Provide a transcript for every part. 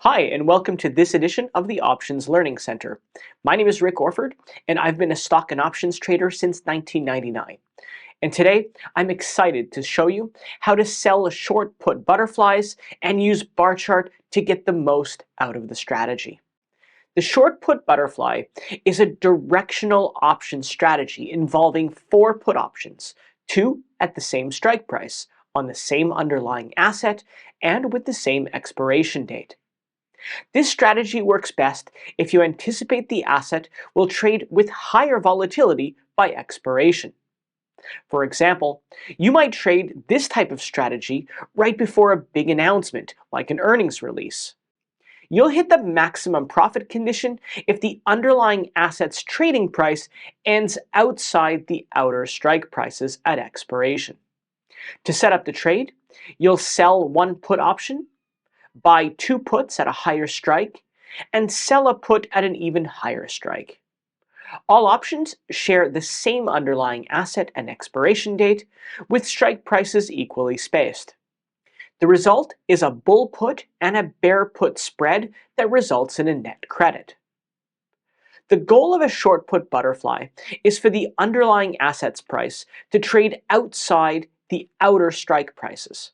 Hi, and welcome to this edition of the Options Learning Center. My name is Rick Orford, and I've been a stock and options trader since 1999. And today, I'm excited to show you how to sell short put butterflies and use bar chart to get the most out of the strategy. The short put butterfly is a directional option strategy involving four put options, two at the same strike price, on the same underlying asset, and with the same expiration date. This strategy works best if you anticipate the asset will trade with higher volatility by expiration. For example, you might trade this type of strategy right before a big announcement, like an earnings release. You'll hit the maximum profit condition if the underlying asset's trading price ends outside the outer strike prices at expiration. To set up the trade, you'll sell one put option, buy two puts at a higher strike, and sell a put at an even higher strike. All options share the same underlying asset and expiration date, with strike prices equally spaced. The result is a bull put and a bear put spread that results in a net credit. The goal of a short put butterfly is for the underlying asset's price to trade outside the outer strike prices.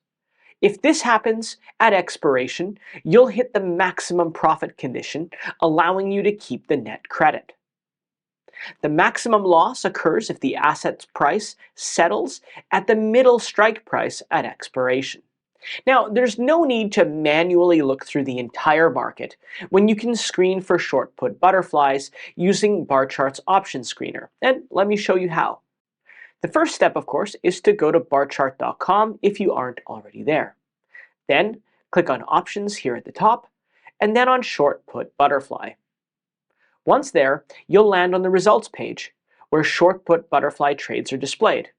If this happens at expiration, you'll hit the maximum profit condition, allowing you to keep the net credit. The maximum loss occurs if the asset's price settles at the middle strike price at expiration. Now, there's no need to manually look through the entire market when you can screen for short put butterflies using Bar Chart's option screener, and let me show you how. The first step, of course, is to go to barchart.com if you aren't already there. Then, click on Options here at the top, and then on Short Put Butterfly. Once there, you'll land on the results page, where short put butterfly trades are displayed.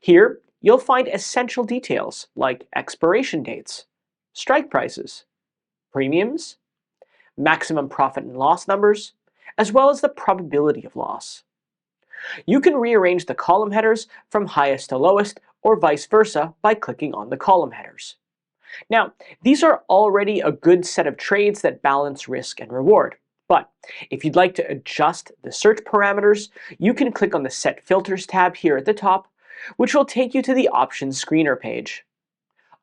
Here, you'll find essential details like expiration dates, strike prices, premiums, maximum profit and loss numbers, as well as the probability of loss. You can rearrange the column headers from highest to lowest or vice versa by clicking on the column headers. Now, these are already a good set of trades that balance risk and reward. But if you'd like to adjust the search parameters, you can click on the Set Filters tab here at the top, which will take you to the Options Screener page.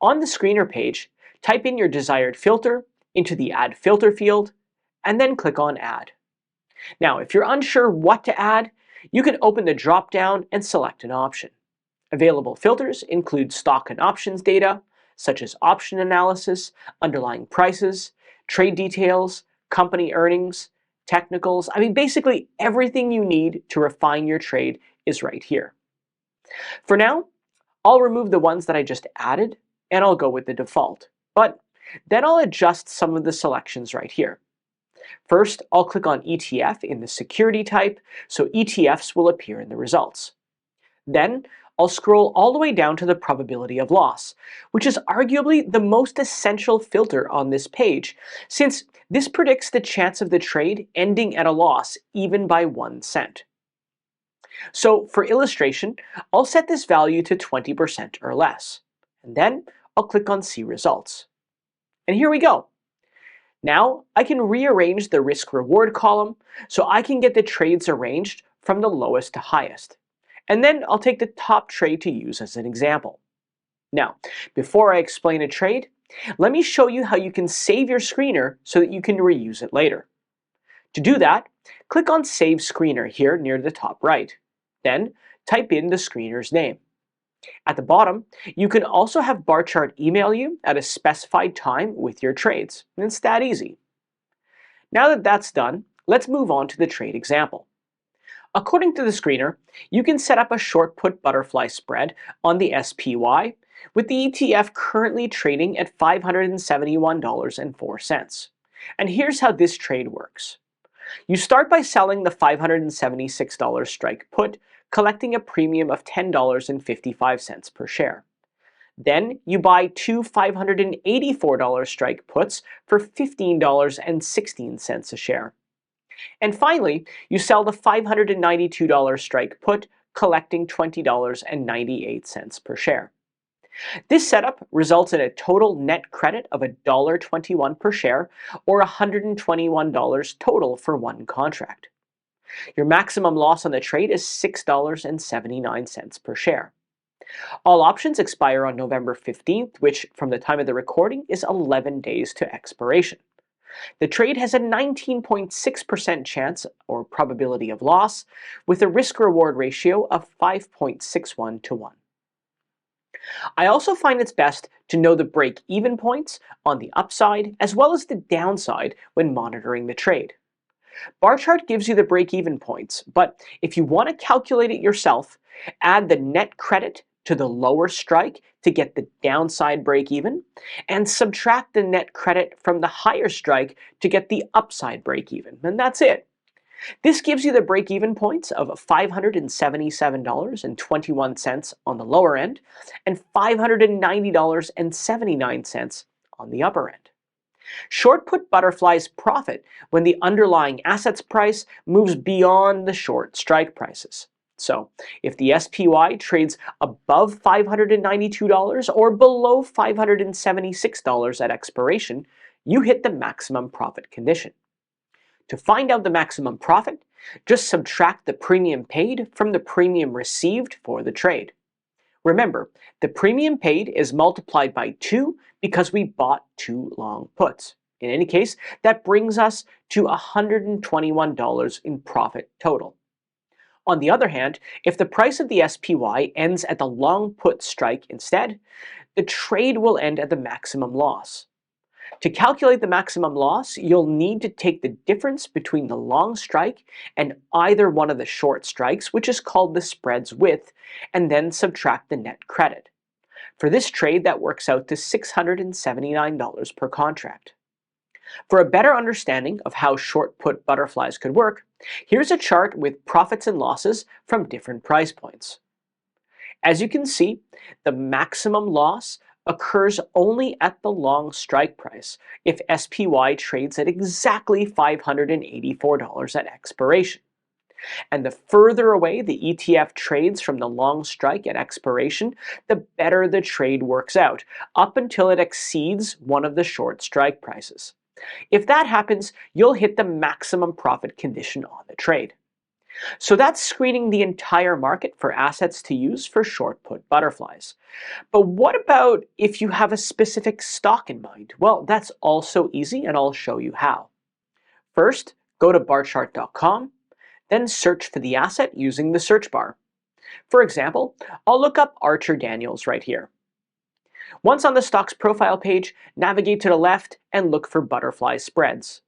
On the Screener page, type in your desired filter into the Add Filter field, and then click on Add. Now, if you're unsure what to add, you can open the drop-down and select an option. Available filters include stock and options data, such as option analysis, underlying prices, trade details, company earnings, technicals. Basically everything you need to refine your trade is right here. For now, I'll remove the ones that I just added, and I'll go with the default. But then I'll adjust some of the selections right here. First, I'll click on ETF in the security type, so ETFs will appear in the results. Then, I'll scroll all the way down to the probability of loss, which is arguably the most essential filter on this page, since this predicts the chance of the trade ending at a loss even by 1 cent. So for illustration, I'll set this value to 20% or less, and then I'll click on See Results. And here we go. Now I can rearrange the risk-reward column so I can get the trades arranged from the lowest to highest. And then I'll take the top trade to use as an example. Now, before I explain a trade, let me show you how you can save your screener so that you can reuse it later. To do that, click on Save Screener here near the top right. Then type in the screener's name. At the bottom, you can also have Bar Chart email you at a specified time with your trades. And it's that easy. Now that that's done, let's move on to the trade example. According to the screener, you can set up a short put butterfly spread on the SPY with the ETF currently trading at $571.04. And here's how this trade works. You start by selling the $576 strike put, collecting a premium of $10.55 per share. Then you buy two $584 strike puts for $15.16 a share. And finally, you sell the $592 strike put, collecting $20.98 per share. This setup results in a total net credit of $1.21 per share, or $121 total for one contract. Your maximum loss on the trade is $6.79 per share. All options expire on November 15th, which from the time of the recording is 11 days to expiration. The trade has a 19.6% chance or probability of loss, with a risk-reward ratio of 5.61 to 1. I also find it's best to know the break-even points on the upside as well as the downside when monitoring the trade. Bar chart gives you the break-even points, but if you want to calculate it yourself, add the net credit to the lower strike to get the downside break-even, and subtract the net credit from the higher strike to get the upside break-even, and that's it. This gives you the break-even points of $577.21 on the lower end and $590.79 on the upper end. Short put butterflies profit when the underlying assets price moves beyond the short strike prices. So, if the SPY trades above $592 or below $576 at expiration, you hit the maximum profit condition. To find out the maximum profit, just subtract the premium paid from the premium received for the trade. Remember, the premium paid is multiplied by 2 because we bought 2 long puts. In any case, that brings us to $121 in profit total. On the other hand, if the price of the SPY ends at the long put strike instead, the trade will end at the maximum loss. To calculate the maximum loss, you'll need to take the difference between the long strike and either one of the short strikes, which is called the spread's width, and then subtract the net credit. For this trade, that works out to $679 per contract. For a better understanding of how short put butterflies could work, here's a chart with profits and losses from different price points. As you can see, the maximum loss occurs only at the long strike price if SPY trades at exactly $584 at expiration. And the further away the ETF trades from the long strike at expiration, the better the trade works out, up until it exceeds one of the short strike prices. If that happens, you'll hit the maximum profit condition on the trade. So that's screening the entire market for assets to use for short put butterflies. But what about if you have a specific stock in mind? Well, that's also easy, and I'll show you how. First, go to barchart.com, then search for the asset using the search bar. For example, I'll look up Archer Daniels right here. Once on the stock's profile page, navigate to the left and look for butterfly spreads.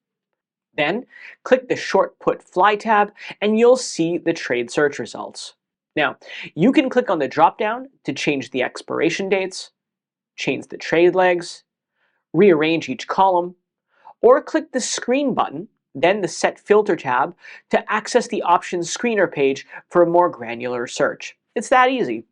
Then, click the Short Put Fly tab and you'll see the trade search results. Now, you can click on the drop-down to change the expiration dates, change the trade legs, rearrange each column, or click the Screen button, then the Set Filter tab to access the options screener page for a more granular search. It's that easy.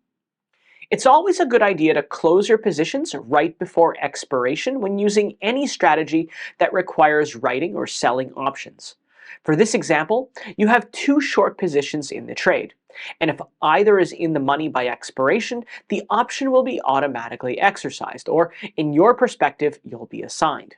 It's always a good idea to close your positions right before expiration when using any strategy that requires writing or selling options. For this example, you have 2 short positions in the trade, and if either is in the money by expiration, the option will be automatically exercised, or in your perspective, you'll be assigned.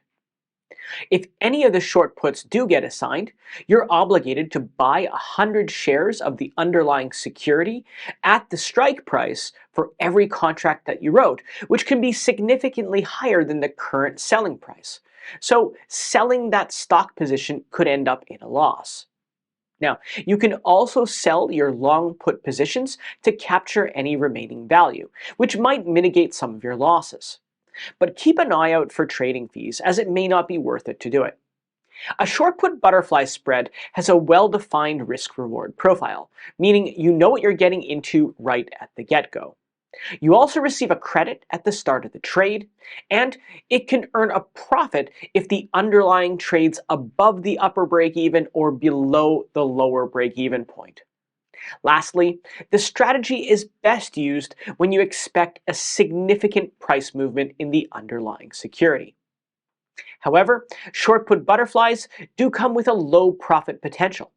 If any of the short puts do get assigned, you're obligated to buy 100 shares of the underlying security at the strike price for every contract that you wrote, which can be significantly higher than the current selling price. So selling that stock position could end up in a loss. Now, you can also sell your long put positions to capture any remaining value, which might mitigate some of your losses. But keep an eye out for trading fees, as it may not be worth it to do it. A short put butterfly spread has a well-defined risk-reward profile, meaning you know what you're getting into right at the get-go. You also receive a credit at the start of the trade, and it can earn a profit if the underlying trades above the upper break-even or below the lower break-even point. Lastly, the strategy is best used when you expect a significant price movement in the underlying security. However, short put butterflies do come with a low profit potential.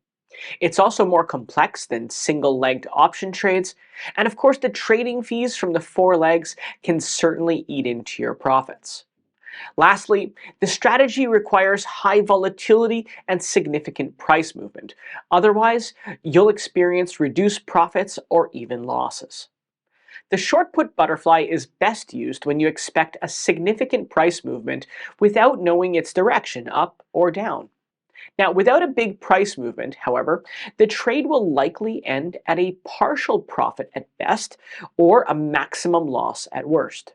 It's also more complex than single-legged option trades, and of course the trading fees from the four legs can certainly eat into your profits. Lastly, the strategy requires high volatility and significant price movement. Otherwise, you'll experience reduced profits or even losses. The short put butterfly is best used when you expect a significant price movement without knowing its direction, up or down. Now, without a big price movement, however, the trade will likely end at a partial profit at best or a maximum loss at worst.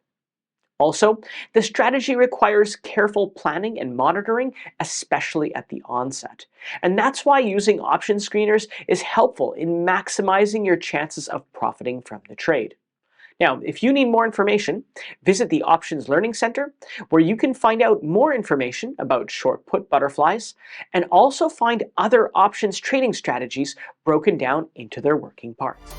Also, the strategy requires careful planning and monitoring, especially at the onset. And that's why using option screeners is helpful in maximizing your chances of profiting from the trade. Now, if you need more information, visit the Options Learning Center, where you can find out more information about short put butterflies and also find other options trading strategies broken down into their working parts.